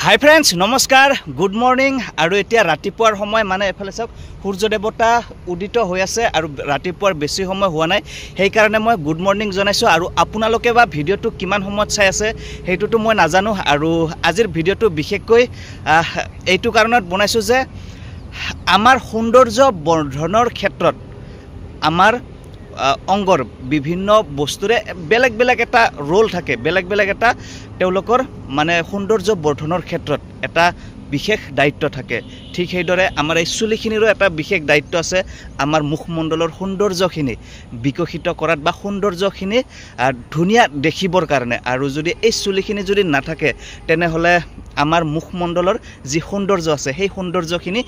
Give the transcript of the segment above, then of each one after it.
hi friends नमस्कार good morning और एतिया रातिपुৱাৰ समय माने एफाले सब सूर्य देवता उदित হৈ আছে আৰু ৰাতিপুৱাৰ বেছি সময় হোৱা নাই সেই কাৰণে মই গুড মৰ্নিং জনাইছো আৰু আপোনালোকে বা ভিডিওটো কিমান সময়ত চাই আছে হেতুটো মই নাজানো আৰু আজিৰ ভিডিওটো বিশেষকৈ এইটো কাৰণত বনাইছো যে আমাৰ সৌন্দৰ্য বৰ্ধনৰ ক্ষেত্ৰত আমাৰ অংগৰ বিভিন্ন বস্তুৰে বেলেগ বেলেগ এটা ৰোল থাকে বেলেগ বেলেগ এটা তেওঁলোকৰ মানে সৌন্দৰ্য বৰ্ধনৰ ক্ষেত্ৰত এটা বিশেষ দায়িত্ব থাকে ঠিক সেইদৰে আমাৰ এই চুলিখিনিৰো এটা বিশেষ দায়িত্ব আছে আমাৰ মুখমণ্ডলৰ সৌন্দৰ্যখিনি বিকশিত কৰাত বা সৌন্দৰ্যখিনি ধুনিয়া দেখিবৰ কাৰণে আৰু যদি এই চুলিখিনি যদি নাথাকে তেনেহলে আমাৰ মুখমণ্ডলৰ যি সৌন্দৰ্য আছে সেই সৌন্দৰ্যখিনি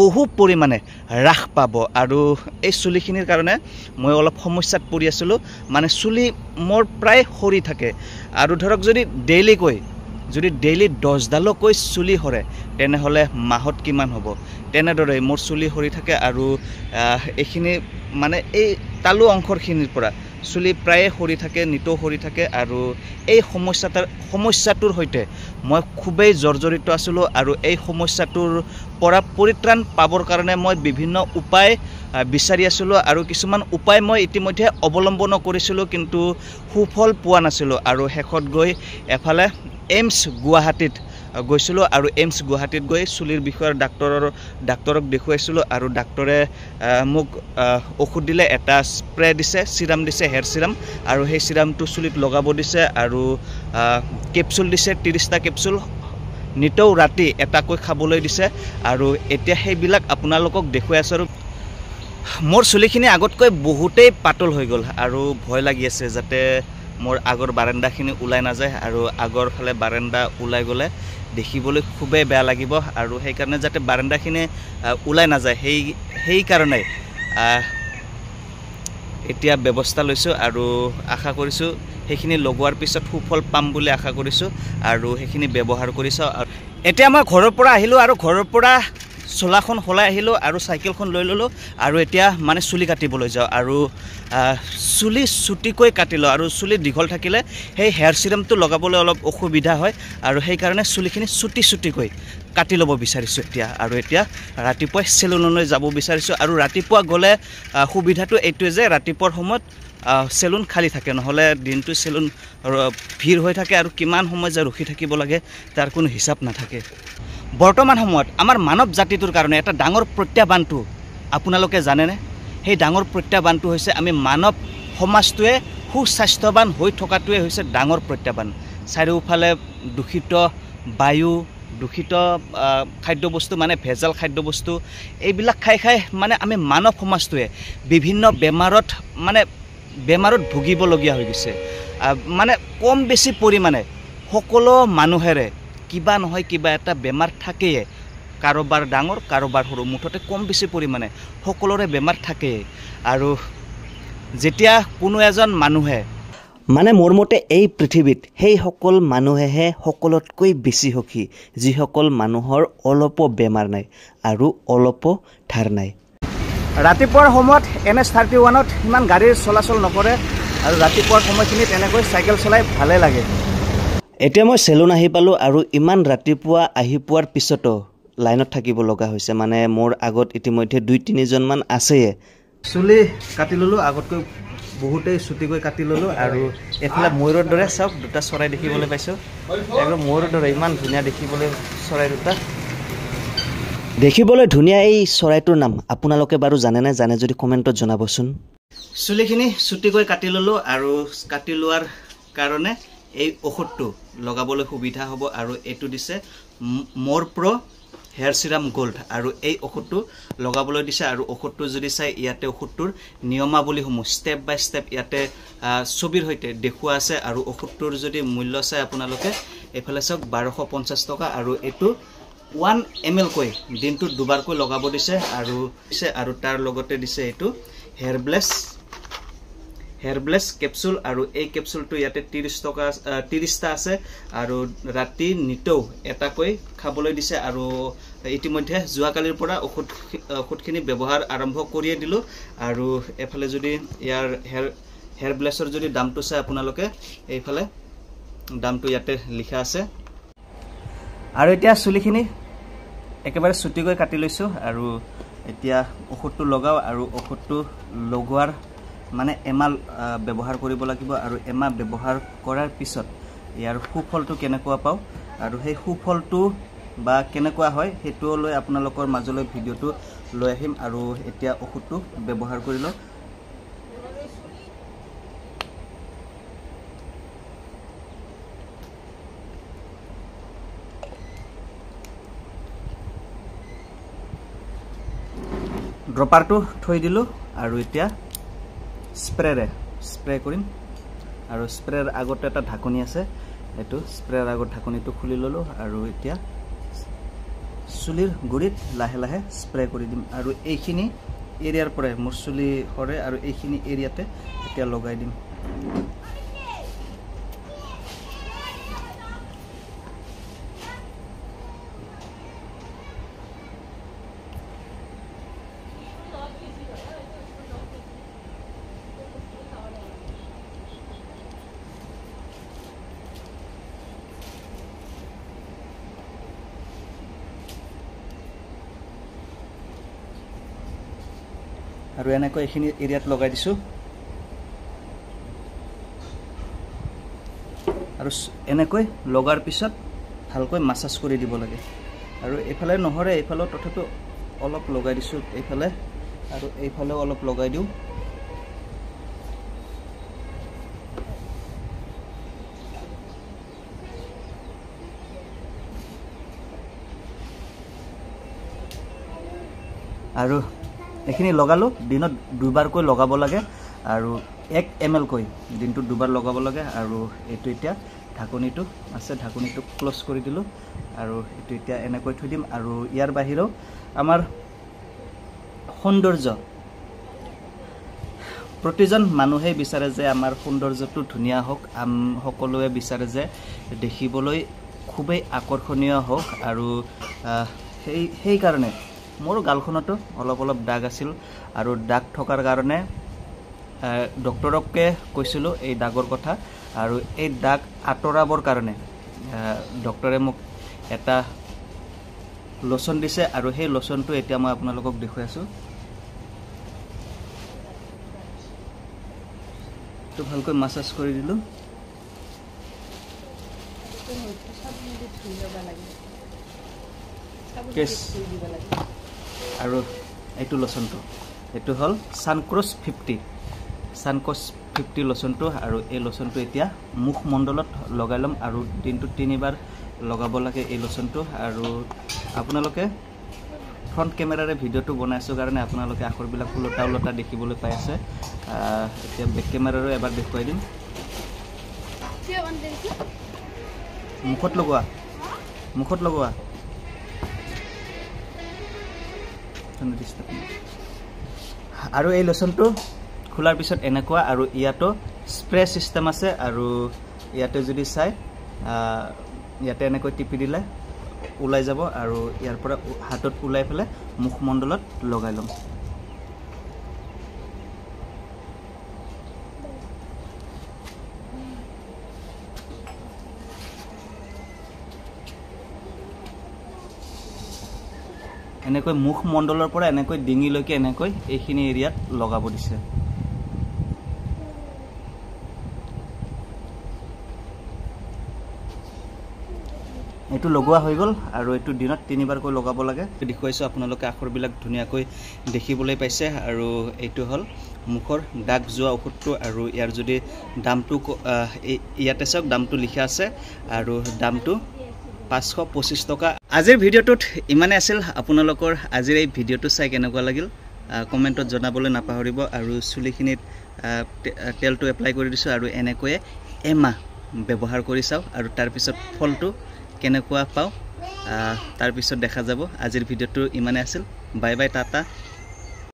বহু পৰিমাণে হ্ৰাস পাব আৰু এই চুলিখিনিৰ কাৰণে মই অলপ সমস্যাত পৰি আছিলো মানে চুলি মোৰ প্ৰায় সৰি থাকে আৰু ধৰক যদি ডেইলি 10 ডালকৈ চুলি হৰে তেনেহলে মাহত কিমান হ'ব তেনেদৰে মোৰ চুলি হৰি থাকে আৰু এখিনি মানে এই তালু অংশৰখিনিৰ পৰা চুলি প্ৰায় হৰি থাকে নিটো হৰি থাকে আৰু এই সমস্যাটোৰ হৈতে মই খুবেই জৰ্জৰিত আছিলো আৰু এই সমস্যাটোৰ পৰা পৰিত্ৰাণ পাবৰ কাৰণে মই বিভিন্ন উপায় বিচাৰি আছিলো আৰু কিছুমান উপায় মই ইতিমধ্যে অৱলম্বন কৰিছিলো কিন্তু সুফল পোৱা নাছিলো আৰু শেষত গৈ এফালে এইমছ গুৱাহাটীত গৈছিলো আৰু এইমছ গুৱাহাটীত গৈ চুলিৰ বিষয়ৰ ডাক্তৰক দেখুৱাইছিলো আৰু ডাক্তৰে মোক ঔষধ দিলে এটা স্প্ৰে দিছে সিৰাম দিছে হেয়াৰ সিৰাম আৰু সেই সিৰামটো চুলিত লগাব দিছে আৰু কেপচুল দিছে 30টা কেপচুল নিতৌ ৰাতি এটাকৈ খাবলৈ দিছে আৰু এতিয়া সেইবিলাক আপোনালোকক দেখুৱাই আছো আৰু মোৰ চুলিখিনি আগতকৈ বহুতেই পাতল হৈ গ'ল আৰু ভয় লাগি আছে যাতে মোৰ আগৰ বাৰান্দাখিনি ওলাই না যায় আৰু আগৰ ফালে বাৰান্দা ওলাই গলে দেখিবলৈ খুবেই বেয়া লাগিব আৰু সেই কাৰণে যাতে বাৰান্দাখিনি ওলাই না যায় সেই কাৰণে এতিয়া ব্যৱস্থা লৈছো আৰু আশা কৰিছো সেইখিনি লগোৱাৰ পিছত সুফল পাম বুলি আশা কৰিছো আৰু সেইখিনি ব্যৱহাৰ কৰিছো এতিয়া মই ঘৰৰ পৰা আহিলো আৰু ঘৰৰ পৰা চোলাখন হলাই আহিলো আৰু সাইকেলখন লৈ ললো আৰু এতিয়া মানে চুলি কাটিবলৈ যাও আৰু চুলি ছুটিকৈ কাটিলো আৰু চুলি দীঘল থাকিলে সেই হেয়াৰ সিৰামটো লগাবলৈ অলপ অসুবিধা হয় আৰু সেই কাৰণে চুলিখিনি ছুটিকৈ কাটি ল'ব বিচাৰিছো এতিয়া ৰাতিপুৱা সেলুনলৈ যাব বিচাৰিছো আৰু ৰাতিপুৱা গলে সুবিধাটো এইটোৱে যে ৰাতিপুৱাৰ সময়ত সেলুন খালি থাকে নহলে দিনটো সেলুন ভিৰ হৈ থাকে আৰু কিমান সময় যে ৰখি থাকিব লাগে তাৰ কোনো হিচাপ নাথাকে বৰ্তমান সময়ত আমাৰ মানৱ জাতিটোৰ কাৰণে এটা ডাঙৰ প্ৰত্যাহ্বানটো আপোনালোকে জানেনে সেই ডাঙৰ প্ৰত্যাহ্বানটো হৈছে আমি মানৱ সমাজটোৱে সুস্বাস্থ্যৱান হৈ থকাটোৱে হৈছে ডাঙৰ প্ৰত্যাহ্বান চাৰিওফালে দূষিত বায়ু দূষিত খাদ্যবস্তু মানে ভেজাল খাদ্যবস্তু এইবিলাক খাই মানে আমি মানৱ সমাজটোৱে বিভিন্ন বেমাৰত ভুগিবলগীয়া হৈ গৈছে মানে কম বেছি পৰিমাণে সকলো মানুহেৰে কিবা নহয় কিবা এটা বেমাৰ থাকেই কাৰোবাৰ ডাঙৰ কাৰোবাৰ সৰু মুঠতে কম বেছি পৰিমাণে সকলোৰে বেমাৰ থাকেই আৰু যেতিয়া কোনো এজন মানুহে মানে মোৰ মতে এই পৃথিৱীত সেই সকল মানুহেহে সকলোতকৈ বেছি সুখী যিসকল মানুহৰ অলপো বেমাৰ নাই আৰু অলপো ধাৰ নাই ৰাতিপুৱাৰ সময়ত NH31ত ইমান গাড়ীৰ চলাচল নকৰে আৰু ৰাতিপুৱাৰ সময়খিনিত এনেকৈ চাইকেল চলাই ভালে লাগে এতিয়া মই সেলুন আহি পালো আৰু ইমান ৰাতিপুৱা আহি পোৱাৰ পিছতো লাইনত থাকিব লগা হৈছে মানে মোৰ আগত ইতিমধ্যে 2-3 জন মান আছে চুলি কাটি ললো আগতকৈ বহুতেই ছুটিকৈ কাটি ললো আৰু এফালে ময়ূৰৰ দৰে সব দুটা চৰাই দেখিবলৈ পাইছো একদম ময়ূৰৰ দৰে ইমান ধুনীয়া দেখিবলৈ চৰাই দুটা দেখিবলৈ ধুনীয়া এই চৰাইটোৰ নাম আপোনালোকে বাৰু জানে যদি কমেন্টত জনাবচোন চুলিখিনি ছুটিকৈ কাটি ললো আৰু কাটি লোৱাৰ কাৰণে এই ঔষধটো লগাবলৈ সুবিধা হ'ব আৰু এটো দিছে মোৰ প্ৰ হেয়াৰ সিৰাম গোল্ড আৰু এই ঔষধটো লগাবলৈ দিছে আৰু ঔষধটো যদি চাই ইয়াতে ঔষধটোৰ নিয়মাৱলীসমূহ স্টেপ বাই স্টেপ ইয়াতে ছবিৰ হৈতে দেখুৱা আছে আৰু ঔষধটোৰ যদি মূল্য চাই আপোনালোকে এফালে চাওক 1250 টকা আৰু এটো 1 ml কৈ দিনটোত দুবাৰকৈ লগাব দিছে আৰু তাৰ লগতে দিছে এটো হেয়াৰ ব্লেছ কেপচুল আৰু এই কেপচুলটো ইয়াতে 30টা আছে আৰু ৰাতি নিতৌ এটাকৈ খাবলৈ দিছে আৰু ইতিমধ্যে যোৱাকালিৰ পৰা ঔষধখিনি ব্যৱহাৰ আৰম্ভ কৰিয়ে দিলো আৰু এফালে যদি ইয়াৰ হেয়াৰ ব্লেছৰ যদি দামটো চাই আপোনালোকে এইফালে দামটো ইয়াতে লিখা আছে আৰু এতিয়া চুলিখিনি একেবাৰে চুটিকৈ কাটি লৈছোঁ আৰু এতিয়া ঔষধটো লগাও আৰু ঔষধটো লগোৱাৰ মানে এমাহ ব্যৱহাৰ কৰিব লাগিব আৰু এমাহ ব্যৱহাৰ কৰাৰ পিছত ইয়াৰ সুফলটো কেনেকুৱা পাওঁ আৰু সেই সুফলটো বা কেনেকুৱা হয় সেইটো লৈ আপোনালোকৰ মাজলৈ ভিডিঅ'টো লৈ আহিম আৰু এতিয়া ঔষধটো ব্যৱহাৰ কৰি লওঁ ড্ৰপাৰটো থৈ দিলোঁ আৰু এতিয়া স্প্ৰে কৰিম আৰু স্প্ৰেৰ আগতে এটা ঢাকনি আছে এইটো স্প্ৰেৰ আগত ঢাকনিটো খুলি ল'লোঁ আৰু এতিয়া চুলিৰ গুৰিত লাহে লাহে স্প্ৰে কৰি দিম আৰু এইখিনি এৰিয়াৰ পৰাই মোৰ চুলি সৰে আৰু এইখিনি এৰিয়াতে এতিয়া লগাই দিম আৰু এনেকৈ এইখিনি এৰিয়াত লগাই দিছোঁ আৰু এনেকৈ লগাৰ পিছত ভালকৈ মাছাজ কৰি দিব লাগে আৰু এইফালে নহৰে এইফালেও তথাপিও অলপ লগাই দিছোঁ এইফালে আৰু এইফালেও অলপ লগাই দিওঁ আৰু এইখিনি লগালোঁ দিনত দুবাৰকৈ লগাব লাগে আৰু 1 ml কৈ দিনটোত দুবাৰ লগাব লাগে আৰু এইটো এতিয়া ঢাকনিটো আছে ঢাকনিটো ক্লোজ কৰি দিলোঁ আৰু এইটো এতিয়া এনেকৈ থৈ দিম আৰু ইয়াৰ বাহিৰেও আমাৰ সৌন্দৰ্য প্ৰতিজন মানুহে বিচাৰে যে আমাৰ সৌন্দৰ্যটো ধুনীয়া হওক সকলোৱে বিচাৰে যে দেখিবলৈ খুবেই আকৰ্ষণীয় হওক আৰু সেইকাৰণে মোৰ গালখনতো অলপ দাগ আছিল আৰু দাগ থকাৰ কাৰণে ডক্টৰকে কৈছিলোঁ এই দাগৰ কথা আৰু এই দাগ আঁতৰাবৰ কাৰণে ডক্টৰে মোক এটা লোচন দিছে আৰু সেই লোচনটো এতিয়া মই আপোনালোকক দেখুৱাই আছোঁ তো ভালকৈ মাছাজ কৰি দিলোঁ আৰু এইটো লোচনটো এইটো হ'ল সানক্ৰছ 50 লোচনটো আৰু এই লোচনটো এতিয়া মুখমণ্ডলত লগাই ল'ম আৰু দিনটোত 3বাৰ লগাব লাগে এই লোচনটো আৰু আপোনালোকে ফ্ৰণ্ট কেমেৰাৰে ভিডিঅ'টো বনাইছোঁ কাৰণে আপোনালোকে আখৰবিলাক ওলটা দেখিবলৈ পাই আছে এতিয়া বেক কেমেৰাৰো এবাৰ দেখুৱাই দিম মুখত লগোৱা আৰু এই লোচনটো খোলাৰ পিছত এনেকুৱা আৰু ইয়াতো স্প্ৰে সিস্টেম আছে আৰু ইয়াতে যদি চাই ইয়াতে এনেকৈ টিপি দিলে ওলাই যাব আৰু ইয়াৰ পৰা হাতত ওলাই ফেলে মুখমণ্ডলত লগাই ল'ম এনেকৈ মুখমণ্ডলৰ পৰা এনেকৈ ডিঙিলৈকে এনেকৈ এইখিনি এৰিয়াত লগাব দিছে এইটো লগোৱা হৈ গ'ল আৰু এইটো দিনত 3বাৰকৈ লগাব লাগে দেখুৱাইছোঁ আপোনালোকে আখৰবিলাক ধুনীয়াকৈ দেখিবলৈ পাইছে আৰু এইটো হ'ল মুখৰ দাগ যোৱা ঔষধটো আৰু ইয়াৰ যদি দামটো ইয়াতে চাওক দামটো লিখা আছে আৰু দামটো 525 টকা আজিৰ ভিডিঅ'টোত ইমানে আছিল আপোনালোকৰ আজিৰ এই ভিডিঅ'টো চাই কেনেকুৱা লাগিল কমেণ্টত জনাবলৈ নাপাহৰিব আৰু চুলিখিনিত তেলটো এপ্লাই কৰি দিছোঁ আৰু এনেকৈয়ে এমাহ ব্যৱহাৰ কৰি চাওঁ আৰু তাৰপিছত ফলটো কেনেকুৱা পাওঁ তাৰপিছত দেখা যাব আজিৰ ভিডিঅ'টো ইমানে আছিল বাই বাই টাটা